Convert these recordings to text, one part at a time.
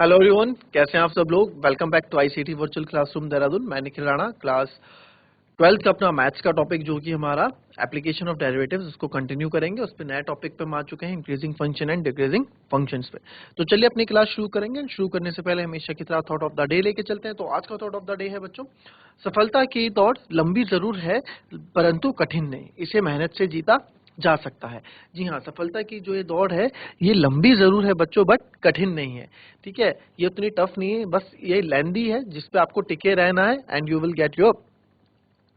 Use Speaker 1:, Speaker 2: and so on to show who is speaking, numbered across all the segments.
Speaker 1: Hello everyone, कैसे हैं आप सब लोग। Welcome back to ICT virtual classroom Dehradun. मैं निखिल राणा क्लास 12th का अपना मैथ्स का टॉपिक जो कि हमारा एप्लीकेशन ऑफ डेरिवेटिव्स, उसको कंटिन्यू करेंगे। उस पे नए टॉपिक पे हम आ चुके हैं, increasing function and decreasing functions पे। तो चलिए अपनी क्लास शुरू करेंगे। शुरू करने से पहले हमेशा की तरह थॉट ऑफ द डे लेके चलते हैं। तो आज का थॉट ऑफ द डे है बच्चों, सफलता की दौड़ लंबी जरूर है परंतु कठिन नहीं, इसे मेहनत से जीता जा सकता है। जी हाँ, सफलता की जो ये दौड़ है ये लंबी जरूर है बच्चों, बट कठिन नहीं है। ठीक है, ये उतनी टफ नहीं है, बस ये लेंदी है जिसपे आपको टिके रहना है and you will get your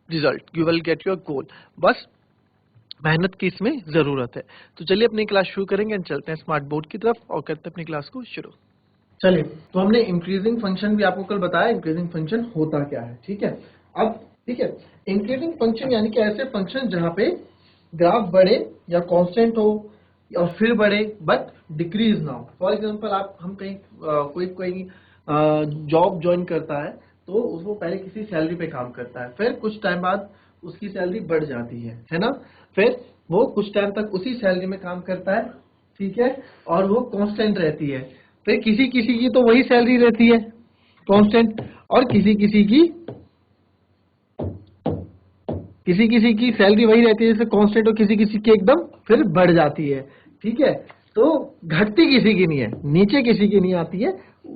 Speaker 1: result, you will get your goal. बस मेहनत की इसमें जरूरत है। तो चलिए अपनी क्लास शुरू करेंगे एंड चलते हैं स्मार्ट बोर्ड की तरफ और करते हैं अपनी क्लास को शुरू। चलिए, तो हमने इंक्रीजिंग फंक्शन भी आपको कल बताया, इंक्रीजिंग फंक्शन होता क्या है। ठीक है, अब ठीक है, इंक्रीजिंग फंक्शन यानी कि ऐसे फंक्शन जहां पे ग्राफ बढ़े या कांस्टेंट हो और फिर बढ़े बट डिक्रीज ना हो। फॉर एग्जांपल हम कहीं कोई कोई जॉब ज्वाइन करता है तो उसको पहले किसी सैलरी पे काम करता है, फिर कुछ टाइम बाद उसकी सैलरी बढ़ जाती है ना। फिर वो कुछ टाइम तक उसी सैलरी में काम करता है, ठीक है, और वो कांस्टेंट रहती है। फिर किसी किसी की तो वही सैलरी रहती है कांस्टेंट, और किसी किसी की सैलरी वही रहती है जैसे कांस्टेंट, और किसी किसी की एकदम फिर बढ़ जाती है। ठीक है, तो घटती किसी की नहीं है, नीचे किसी की नहीं आती है,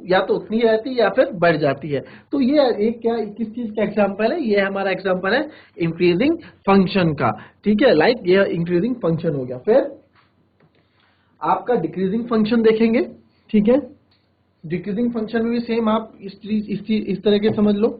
Speaker 1: या तो उतनी रहती है या फिर बढ़ जाती है। तो ये एक क्या किस चीज का एग्जांपल है, ये हमारा एग्जांपल है इंक्रीजिंग फंक्शन का। ठीक है, लाइक ये इंक्रीजिंग फंक्शन हो गया। फिर आपका डिक्रीजिंग फंक्शन देखेंगे। ठीक है, डिक्रीजिंग फंक्शन में भी सेम आप इस तरह के समझ लो।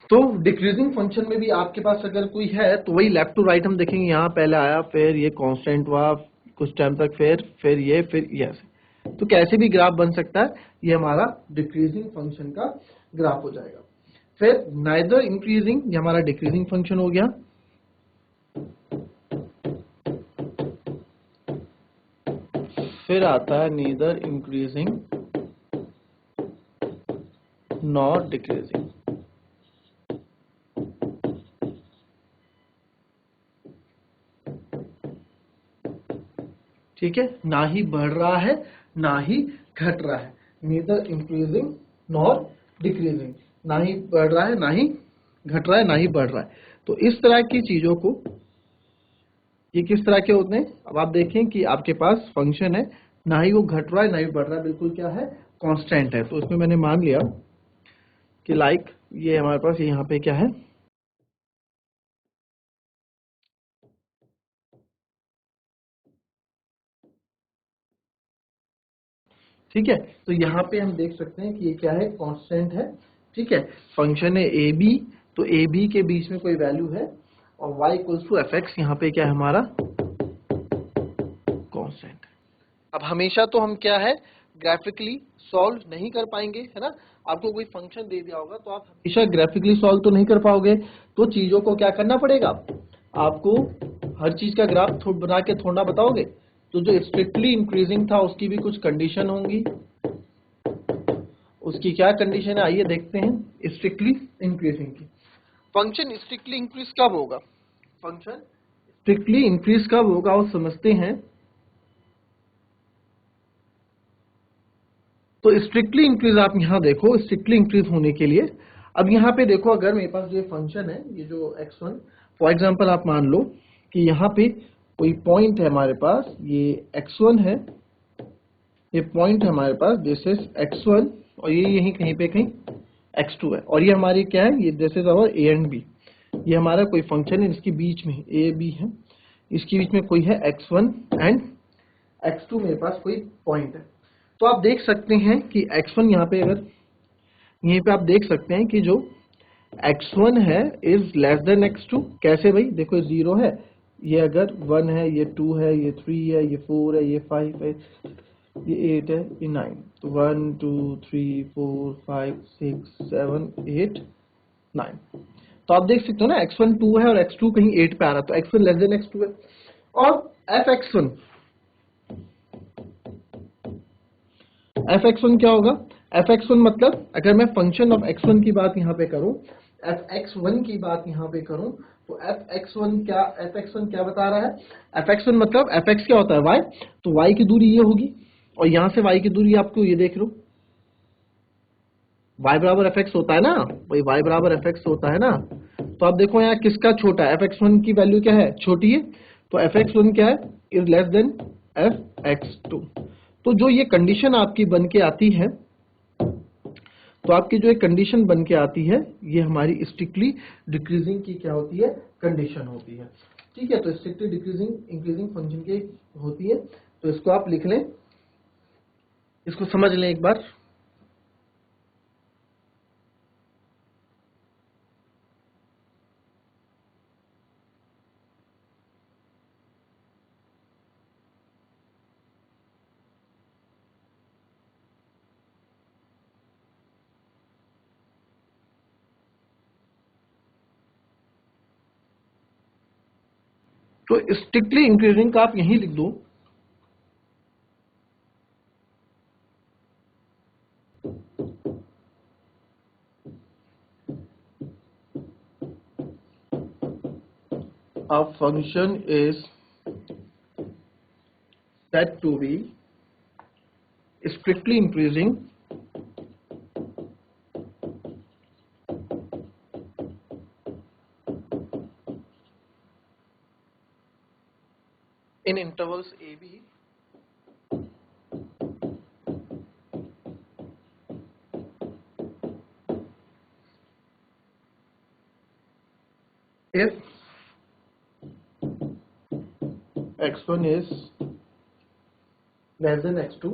Speaker 1: तो डिक्रीजिंग फंक्शन में भी आपके पास अगर कोई है तो वही लेफ्ट टू राइट हम देखेंगे। यहाँ पहले आया, फिर ये कांस्टेंट हुआ कुछ टाइम तक, फिर ये ऐसे। तो कैसे भी ग्राफ बन सकता है, ये हमारा डिक्रीजिंग फंक्शन का ग्राफ हो जाएगा। फिर नाइदर इंक्रीजिंग, ये हमारा डिक्रीजिंग फंक्शन हो गया। फिर आता है नीदर इंक्रीजिंग नॉट डिक्रीजिंग। ठीक है, ना ही बढ़ रहा है ना ही घट रहा है, नीदर इंक्रीजिंग नॉर डिक्रीजिंग, ना ही बढ़ रहा है ना ही घट रहा है ना ही बढ़ रहा है। तो इस तरह की चीजों को, ये किस तरह के होते हैं, अब आप देखें कि आपके पास फंक्शन है, ना ही वो घट रहा है ना ही बढ़ रहा है, बिल्कुल क्या है, कांस्टेंट है। तो इसमें मैंने मान लिया कि लाइक ये हमारे पास यहाँ पे क्या है, ठीक है। तो यहाँ पे हम देख सकते हैं कि ये क्या है, कांस्टेंट है। ठीक है, फंक्शन है ए बी, तो ए बी के बीच में कोई वैल्यू है और y equals to F X, यहाँ पे क्या है हमारा कांस्टेंट। अब हमेशा तो हम क्या है, ग्राफिकली सॉल्व नहीं कर पाएंगे, है ना। आपको कोई फंक्शन दे दिया होगा तो आप हमेशा ग्राफिकली सॉल्व तो नहीं कर पाओगे, तो चीजों को क्या करना पड़ेगा आपको, हर चीज का ग्राफ बना के थोड़ा बताओगे। तो जो स्ट्रिक्टली इंक्रीजिंग था उसकी भी कुछ कंडीशन होंगी। उसकी क्या कंडीशन है, आइए देखते हैं। स्ट्रिक्टली इंक्रीजिंग की, फंक्शन स्ट्रिक्टली इंक्रीज कब होगा, फंक्शन स्ट्रिक्टली इंक्रीज कब होगा और समझते हैं। तो स्ट्रिक्टली इंक्रीज आप यहां देखो, स्ट्रिक्टली इंक्रीज होने के लिए अब यहां पे देखो, अगर मेरे पास जो फंक्शन है ये जो x1, फॉर एग्जांपल आप मान लो कि यहाँ पे कोई पॉइंट है हमारे पास, ये x1 है, ये पॉइंट है हमारे पास, दिस इज x1, और ये यहीं कहीं पे कहीं x2 है, और ये हमारी क्या है, ये this is our a and b। ये हमारा कोई फंक्शन है, इसके बीच में a b है, इसके बीच में कोई है x1 एंड x2, मेरे पास कोई पॉइंट है। तो आप देख सकते हैं कि x1 यहाँ पे, अगर यहीं पे आप देख सकते हैं कि जो x1 है इज लेस देन x2। कैसे भाई, देखो 0 है, ये अगर 1 है, ये 2 है, ये 3 है, ये 4 है, ये 5 है, ये 8 है, ये 9। तो 1 2 3 4 5 6 7 8 9। तो आप देख सकते हो ना, x1 2 है और x2 कहीं 8 पे आ रहा, तो x1 लेस देन x2 है। और fx1 क्या होगा, fx1 मतलब अगर मैं फंक्शन ऑफ x1 की बात यहाँ पे करूं, fx1 की बात यहाँ पे करूं तो fx1 क्या बता रहा है? fx1 मतलब fx क्या होता है? y, तो y की दूरी ये होगी और यहाँ से y की दूरी आपको ये देख लो, y बराबर fx होता है ना भाई, y बराबर fx होता है ना। तो आप देखो यहाँ किसका छोटा है, fx1 की वैल्यू क्या है? छोटी है, तो fx1 क्या है? Is less then fx2। तो जो ये कंडीशन आपकी बन के आती है, तो आपकी जो एक कंडीशन बन के आती है, ये हमारी स्ट्रिक्टली डिक्रीजिंग की क्या होती है? कंडीशन होती है। ठीक है, तो स्ट्रिक्टली डिक्रीजिंग इंक्रीजिंग फंक्शन की होती है। तो इसको आप लिख लें, इसको समझ लें एक बार। तो स्ट्रिक्टली इंक्रीजिंग का आप यहीं लिख दो, a function is said to be strictly increasing in intervals a b if x1 is less than x2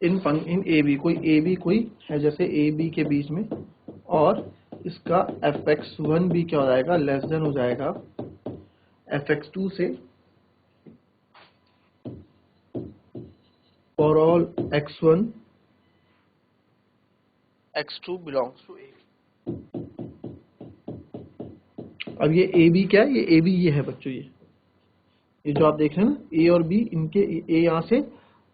Speaker 1: in A B, कोई ए बी कोई है जैसे ए बी के बीच में, और इसका fx1 भी क्या हो जाएगा? लेस देन हो जाएगा fx2 से, for all x1 x2 belongs to A. अब ये ए बी क्या है? ये ए बी ये है बच्चों, ये जो आप देख रहे हैं ना, ए और बी, इनके ए यहाँ से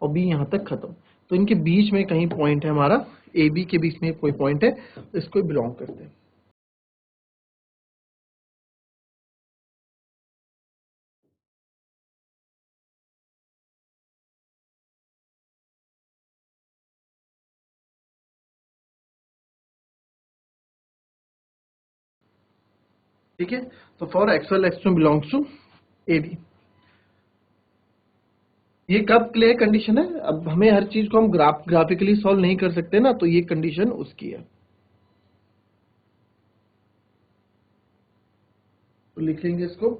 Speaker 1: और बी यहाँ तक खत्म, तो इनके बीच में कहीं पॉइंट है हमारा, ए बी के बीच में कोई पॉइंट है, तो इसको बिलोंग करते हैं। ठीक है, तो for x one x2 belongs to A B. ये कब क्लियर कंडीशन है? अब हमें हर चीज को हम ग्राफिकली सॉल्व नहीं कर सकते ना, तो ये कंडीशन उसकी है, तो लिख लेंगे इसको।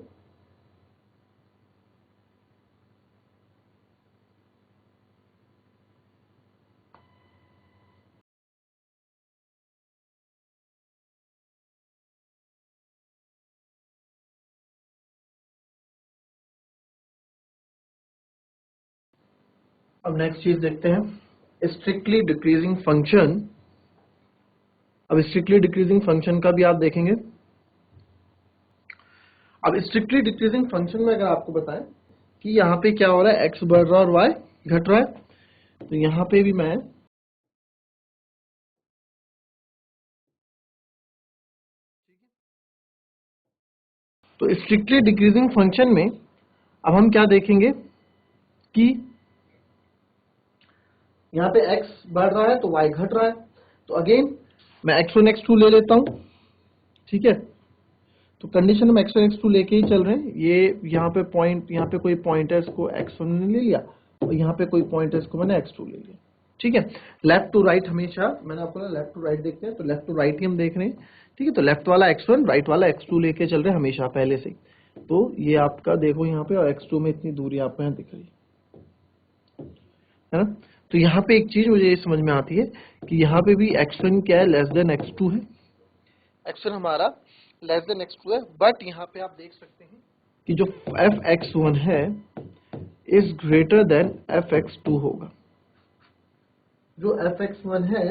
Speaker 1: अब नेक्स्ट चीज देखते हैं, स्ट्रिक्टली डिक्रीजिंग फंक्शन। अब स्ट्रिक्टली डिक्रीजिंग फंक्शन का भी आप देखेंगे। अब स्ट्रिक्टली डिक्रीजिंग फंक्शन में अगर आपको बताएं कि यहाँ पे क्या हो रहा है, x बढ़ रहा है और y घट रहा है, तो यहाँ पे भी मैं तो स्ट्रिक्टली डिक्रीजिंग फंक्शन में अब हम क्या देखेंगे कि यहाँ पे x बढ़ रहा है तो y घट रहा है, तो अगेन मैं x1 x2 ले लेता हूँ। ठीक है, तो कंडीशन हम x1 x2 लेके ही चल रहे हैं। ये यहाँ पे पॉइंट, यहाँ पे कोई पॉइंट है, इसको x1 ने ले लिया, और यहाँ पे कोई पॉइंट है, इसको मैंने x2 ले लिया। ठीक है, लेफ्ट टू राइट हमेशा, मैंने आपको लेफ्ट टू राइट देखते हैं, तो लेफ्ट टू राइट ही हम देख रहे हैं। ठीक है, तो लेफ्ट वाला x1 राइट वाला x2 लेके चल रहे हैं हमेशा पहले से ही। तो ये आपका देखो यहाँ पे, और x2 में इतनी दूरी आपको यहाँ दिख रही है ना। तो यहाँ पे एक चीज मुझे ये समझ में आती है कि यहाँ पे भी x1 क्या है? लेस देन x2 है। x1 हमारा लेस देन x2 है, बट यहाँ पे आप देख सकते हैं कि जो fx1 है इज ग्रेटर देन fx2 होगा। जो fx1 है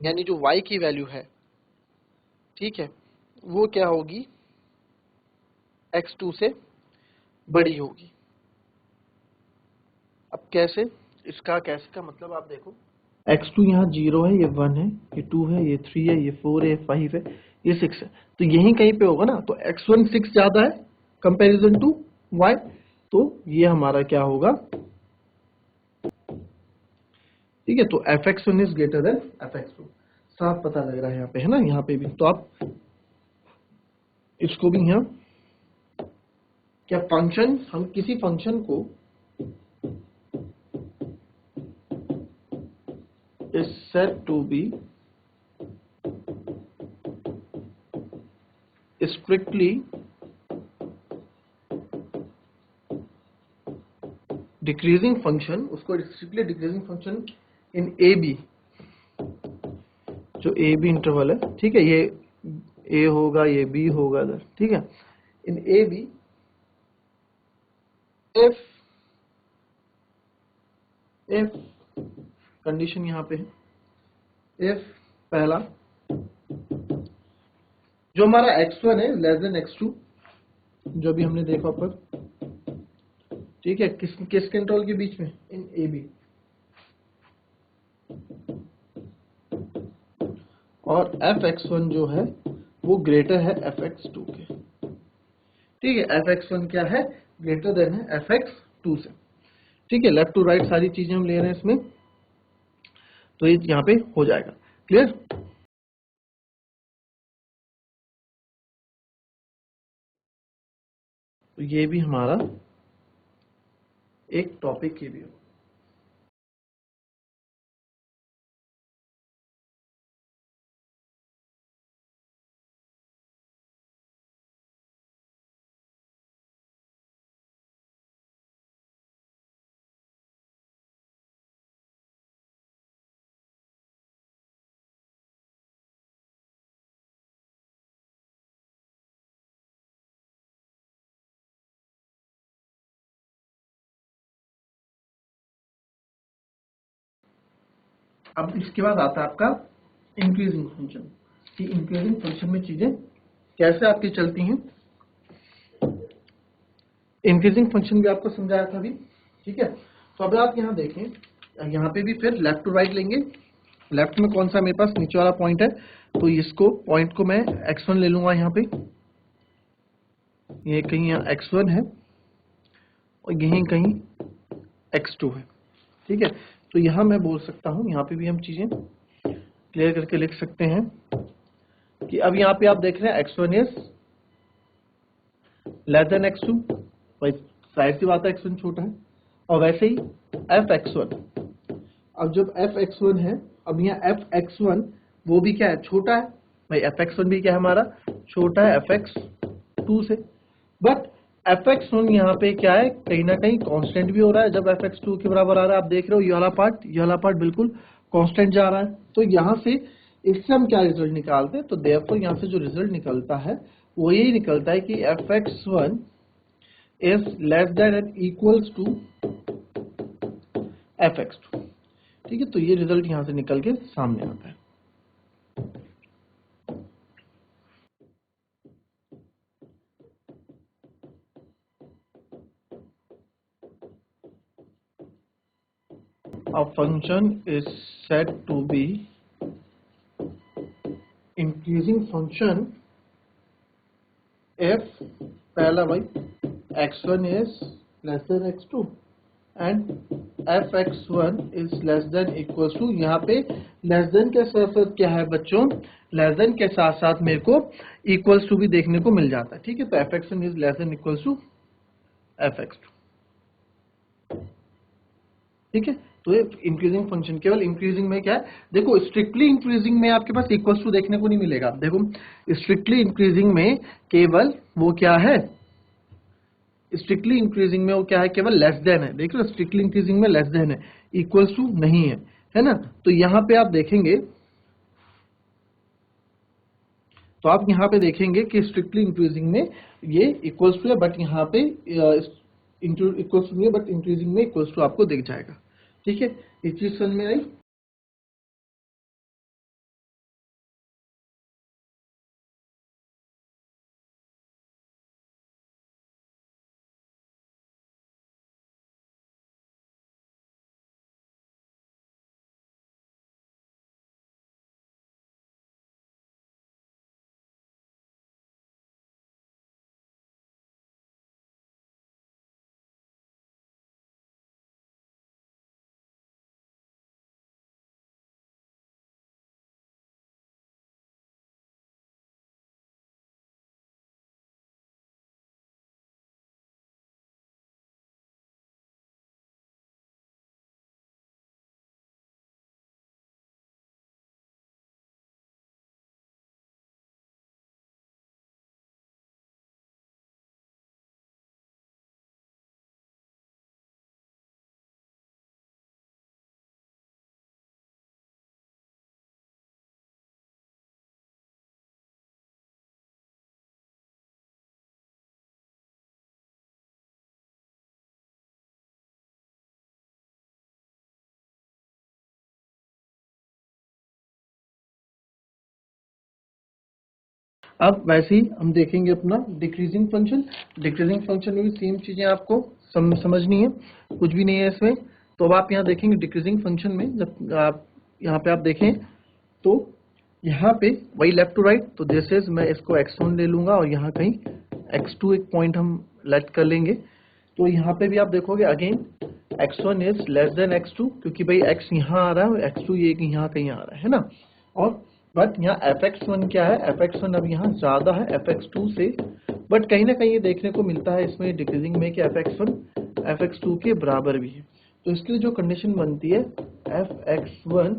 Speaker 1: यानी जो y की वैल्यू है, ठीक है, वो क्या होगी? x2 से बड़ी होगी। अब कैसे? इसका कैसे का मतलब आप देखो, x2 यहाँ 0 है, ये 1 है, ये 2 है, ये 3 है, ये 4 है, ये 5 है, ये 6 है, तो यहीं कहीं पे होगा ना। तो x1 6 ज्यादा है कंपैरिजन टू y, तो ये हमारा क्या होगा, ठीक है। तो fx1 is greater then fx2, साफ पता लग रहा है यहाँ पे, है ना। यहाँ पे भी तो आप इसको भी यहाँ क्या, फंक्शन, हम किसी फंक्शन को is said to be strictly decreasing function, उसको strictly decreasing function in A B, जो ए बी इंटरवल है, ठीक है, ये ए होगा, ये बी होगा इधर, ठीक है। In A B if if condition यहाँ पे है, इफ पहला जो हमारा x1 है लेस देन x2, जो भी हमने देखा पर, ठीक है, किस किस कंट्रोल के बीच में, इन ए बी, और fx1 जो है वो ग्रेटर है fx2 के, ठीक है। fx1 क्या है, ग्रेटर देन है fx2 से, ठीक है। लेफ्ट टू राइट सारी चीजें हम ले रहे हैं इसमें, तो ये यहाँ पे हो जाएगा क्लियर। तो ये भी हमारा एक टॉपिक, ये भी हो। अब इसके बाद आता है आपका इंक्रीजिंग फंक्शन, कि इंक्रीजिंग फंक्शन में चीजें कैसे आपकी चलती हैं। इंक्रीजिंग फंक्शन भी आपको समझाया था अभी, ठीक है। तो अब आप यहाँ देखें, यहाँ पे भी फिर लेफ्ट टू राइट लेंगे। लेफ्ट में कौन सा मेरे पास नीचे वाला पॉइंट है, तो इसको पॉइंट को मैं x1 ले लूंगा यहाँ पे, ये कहीं यहाँ x1 है और यहीं कहीं x2 है, ठीक है। तो यहाँ मैं बोल सकता हूँ, यहाँ पे भी हम चीजें क्लियर करके लिख सकते हैं कि अब यहाँ पे आप देख रहे हैं x1 is less then x2, भाई साइड सी बात है, x1 छोटा है। और वैसे ही fx1, अब जब fx1 है, अब यहाँ fx1 वो भी क्या है, छोटा है, भाई fx1 भी क्या है हमारा, छोटा है fx2 से। बट fx1 यहाँ पे क्या है, कहीं ना कहीं कांस्टेंट भी हो रहा है, जब fx2 के बराबर आ रहा है, आप देख रहे हो ये वाला पार्ट बिल्कुल कांस्टेंट जा रहा है। तो यहाँ से इससे हम क्या रिजल्ट निकालते हैं, तो देयरफॉर यहाँ से जो रिजल्ट निकलता है वो यही निकलता है कि fx1 is less than and equals to fx2, ठीक है। तो ये रिजल्ट यहाँ से निकल के सामने आता है। A function is said to be increasing function if पहला भाई x1 is less than x2 and fx1 is less than equals to, यहाँ पे लेस देन के साथ साथ क्या है बच्चों, लेस देन के साथ साथ मेरे को इक्वल्स टू भी देखने को मिल जाता है, ठीक है। तो fx1 is less than equals to fx2, ठीक है। तो ये इंक्रीजिंग फंक्शन, केवल इंक्रीजिंग में क्या है, देखो स्ट्रिक्टली इंक्रीजिंग में आपके पास इक्वल्स टू देखने को नहीं मिलेगा। देखो स्ट्रिक्टली इंक्रीजिंग में केवल वो क्या है, स्ट्रिक्टली इंक्रीजिंग में वो क्या है, केवल लेस देन है। देख लो स्ट्रिक्टली इंक्रीजिंग में लेस देन है, इक्वल्स टू नहीं है, है ना। तो यहाँ पे आप देखेंगे, तो आप यहाँ पे देखेंगे कि स्ट्रिक्टली इंक्रीजिंग में ये इक्वल्स टू है, बट यहाँ पे इक्वल्स टू नहीं है, बट इंक्रीजिंग में इक्वल्स टू आपको दिख जाएगा, ठीक है। ये चीज समझ में आई। अब वैसे ही हम देखेंगे अपना डिक्रीजिंग फंक्शन। डिक्रीजिंग फंक्शन में भी सेम चीजें आपको समझनी है, कुछ भी नहीं है इसमें। तो अब आप यहाँ देखेंगे डिक्रीजिंग फंक्शन में, जब आप यहाँ पे आप देखें तो यहाँ पे वही लेफ्ट टू राइट, तो दिस इज, मैं इसको x1 ले लूंगा और यहाँ कहीं x2 एक पॉइंट हम लेट कर लेंगे। तो यहाँ पे भी आप देखोगे again x1 is less then x2, क्योंकि भाई x यहाँ आ रहा है और x2 ये यहाँ कहीं आ रहा है ना। और बट यहाँ fx1 क्या है, fx1 अब यहाँ ज्यादा है fx2 से, बट कहीं ना कहीं ये देखने को मिलता है इसमें डिक्रीजिंग में कि fx1 fx2 के बराबर भी है। तो इसके लिए जो कंडीशन बनती है fx1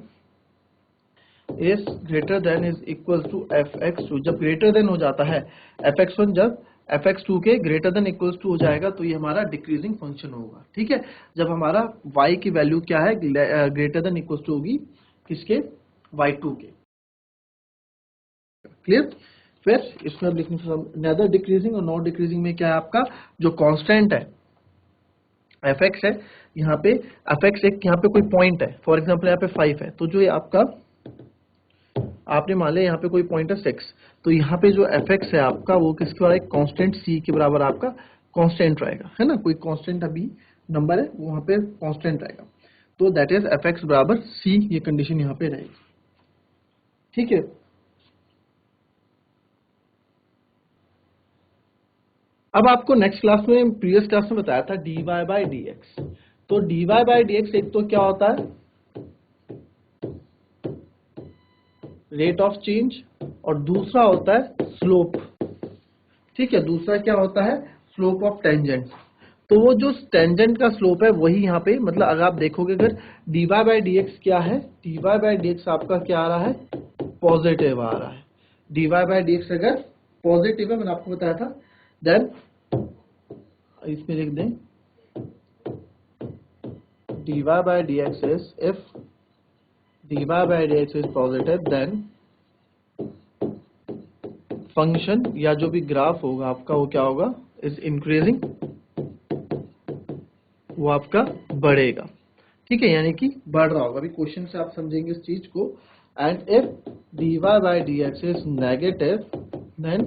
Speaker 1: is greater than is equal to fx2, जब ग्रेटर देन हो जाता है fx1, जब fx2 के ग्रेटर देन इक्वल टू हो जाएगा तो ये हमारा डिक्रीजिंग फंक्शन होगा। ठीक है, जब हमारा y की वैल्यू क्या है, ग्रेटर देन इक्वल टू होगी किसके, y2 के। क्लियर। फिर इसमें अब लिखने नेदर डिक्रीजिंग और नॉट डिक्रीजिंग में क्या है, आपका जो कांस्टेंट है fx है, यहाँ पे fx एक यहाँ पे कोई पॉइंट है, फॉर एग्जांपल यहाँ पे 5 है, तो जो ये आपका आपने मान लिया यहाँ पे कोई पॉइंट है 6, तो यहाँ पे जो fx है आपका वो किसके बराबर है, कांस्टेंट c के बराबर आपका कांस्टेंट रहेगा, है ना। कोई कांस्टेंट अभी नंबर है वहां पे कांस्टेंट रहेगा, तो दैट इज fx बराबर c, ये कंडीशन यहाँ पे रहेगी। ठीक है, अब आपको नेक्स्ट क्लास में, प्रीवियस क्लास में बताया था dy बाई डी एक्स। तो dy बाई डी एक्स एक तो क्या होता है, रेट ऑफ चेंज, और दूसरा होता है स्लोप। ठीक है, दूसरा क्या होता है, स्लोप ऑफ टेंजेंट। तो वो जो टेंजेंट का स्लोप है वही यहाँ पे, मतलब अगर आप देखोगे अगर dy बाई डी एक्स क्या है, dy बाई डी एक्स आपका क्या आ रहा है, पॉजिटिव आ रहा है। dy बाई डी एक्स अगर पॉजिटिव है, मैंने आपको बताया था, देन इसमें लिख दें dy by D X is, if dy by D X is positive then function या जो भी ग्राफ होगा आपका वो क्या होगा, इज इंक्रीजिंग, वो आपका बढ़ेगा। ठीक है, यानी कि बढ़ रहा होगा। अभी क्वेश्चन से आप समझेंगे इस चीज को। And if dy by D X is negative then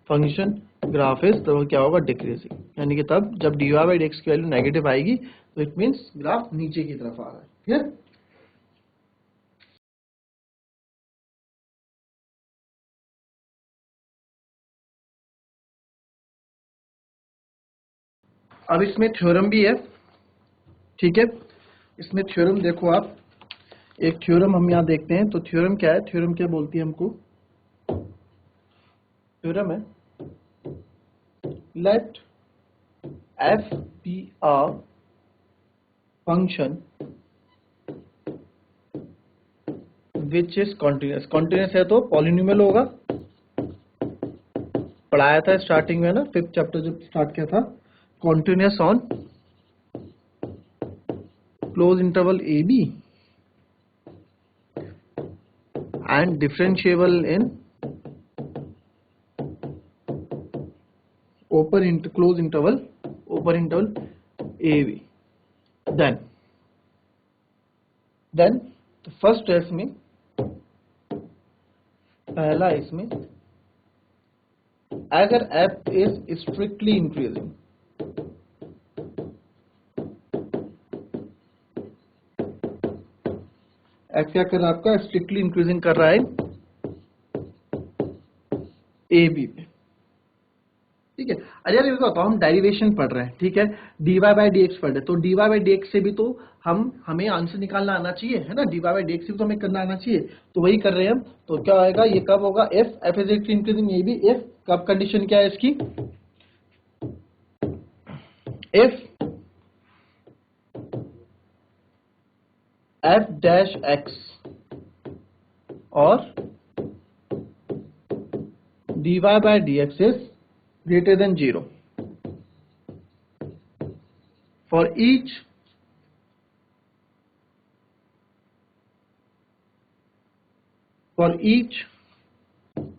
Speaker 1: function graph is, तो क्या होगा, डिक्रीजिंग, यानी कि तब जब dy बाई डी एक्स की वैल्यू नेगेटिव आएगी तो इट मीन्स ग्राफ नीचे की तरफ आ रहा है। क्लियर। अब इसमें थ्योरम भी है। ठीक है, इसमें थ्योरम देखो आप, एक थ्योरम हम यहाँ देखते हैं। तो थ्योरम क्या है, थ्योरम क्या बोलती है हमको, थ्योरम है late f be a function which is continuous। continuous है तो पॉलिनोमियल होगा, पढ़ाया था स्टार्टिंग में ना, 5th चैप्टर जब स्टार्ट किया था। continuous on close interval a b and differentiable in close interval a b। then तो फर्स्ट टेस्ट में पहला इसमें अगर f is strictly increasing, f क्या कर रहा है आपका, स्ट्रिक्टली इंक्रीजिंग कर रहा है ए बी पे। ठीक है, अरे यार ये बताओ, हम डेरिवेशन पढ़ रहे हैं, ठीक है, dy बाई डी एक्स पढ़ रहे हैं, तो dy बाई डी एक्स से भी तो हमें आंसर निकालना आना चाहिए, है ना। dy बाई डी एक्स से भी तो हमें करना आना चाहिए, तो वही कर रहे हैं हम। तो क्या आएगा, ये कब होगा, f is increasing A B, if कब कंडीशन क्या है इसकी, if f डैश x और dy by D X is greater than 0 for each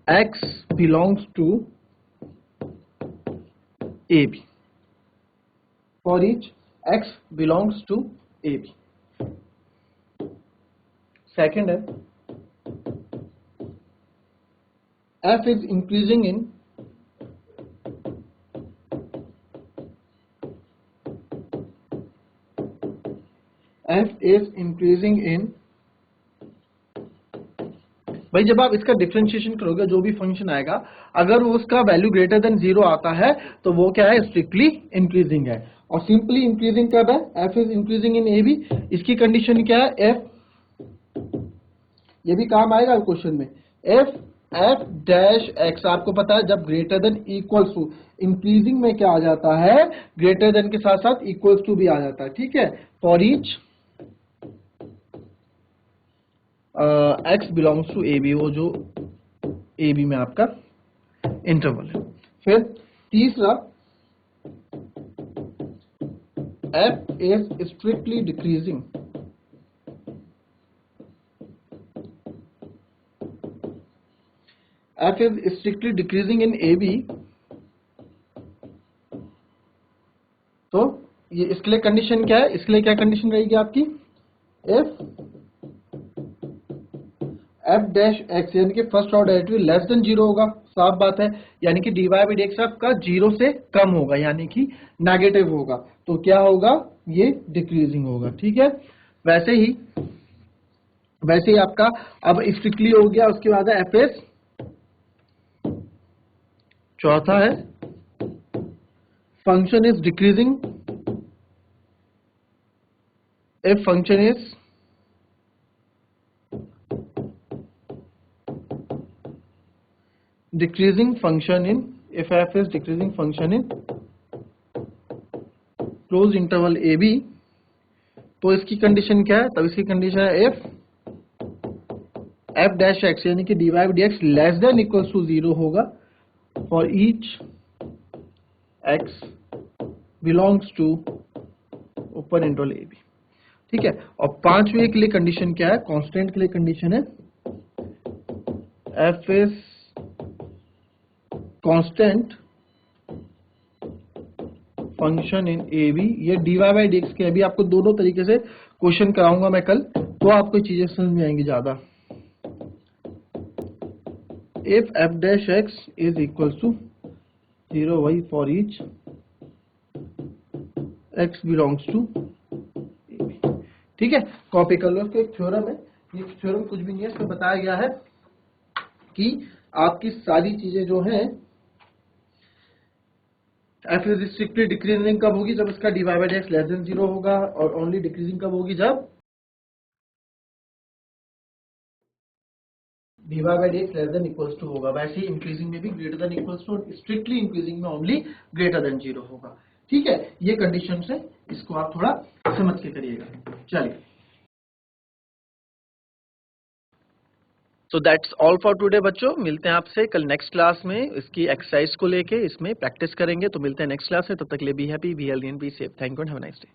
Speaker 1: x belongs to AB, for each x belongs to AB। Second है f is increasing in भाई जब आप इसका डिफरेंशिएशन करोगे जो भी फंक्शन आएगा अगर वो उसका वैल्यू ग्रेटर देन 0 आता है तो वो क्या है, स्ट्रिक्टली इंक्रीजिंग है। और सिंपली इंक्रीजिंग कर रहा है, f is increasing in A B, इसकी कंडीशन क्या है, f, ये भी काम आएगा क्वेश्चन में, f डैश x आपको पता है जब greater than equals to, increasing में क्या आ जाता है, ग्रेटर देन के साथ साथ इक्वल्स टू भी आ जाता है, ठीक है। For each x belongs to A B, वो जो ए बी में आपका इंटरवल है। फिर तीसरा, f is strictly decreasing, f is strictly decreasing in A B, तो ये इसके लिए कंडीशन क्या है, इसके लिए क्या कंडीशन रहेगी आपकी, f डैश x यानी कि first order derivative less than 0 होगा, साफ बात है, यानी कि dy बाई dx आपका 0 से कम होगा, यानी कि नेगेटिव होगा, तो क्या होगा, ये डिक्रीजिंग होगा, ठीक है। वैसे ही आपका अब स्ट्रिक्टली हो गया, उसके बाद है fs, चौथा है function is decreasing, if function is decreasing function in, if f is decreasing function in closed interval a b, तो इसकी कंडीशन क्या है, तब इसकी कंडीशन है f डैश x यानी कि dy by dx less than equals to 0 होगा for each x belongs to open interval a b, ठीक है। और पांचवे के लिए कंडीशन क्या है, कांस्टेंट के लिए कंडीशन है f is constant function in A B, ये dy बाई dx के अभी आपको दोनों तरीके से क्वेश्चन कराऊंगा मैं कल, तो आपको चीजें समझ में आएंगी ज्यादा। If f dash x is equal to 0 वही for each x belongs to, ठीक है। कॉपी कर लो, इसका एक थ्योरम है, ये थ्योरम कुछ भी नहीं है, इसमें बताया गया है कि आपकी सारी चीजें जो हैं f इज स्ट्रिक्टली डिक्रीजिंग कब होगी, जब इसका dy by dx less than 0 होगा, और ओनली डिक्रीजिंग कब होगी, जब dy by dx less than equals to होगा। वैसे ही इंक्रीजिंग में भी greater than equals to, strictly increasing में ओनली ग्रेटर देन 0 होगा, ठीक है। ये कंडीशन है, इसको आप थोड़ा समझ के करिएगा। चलिए, तो दैट्स ऑल फॉर टुडे बच्चों, मिलते हैं आपसे कल नेक्स्ट क्लास में, इसकी एक्सरसाइज को लेके इसमें प्रैक्टिस करेंगे। तो मिलते हैं नेक्स्ट क्लास में, तब तक के लिए be happy, be healthy and be safe. Thank you and have a nice day.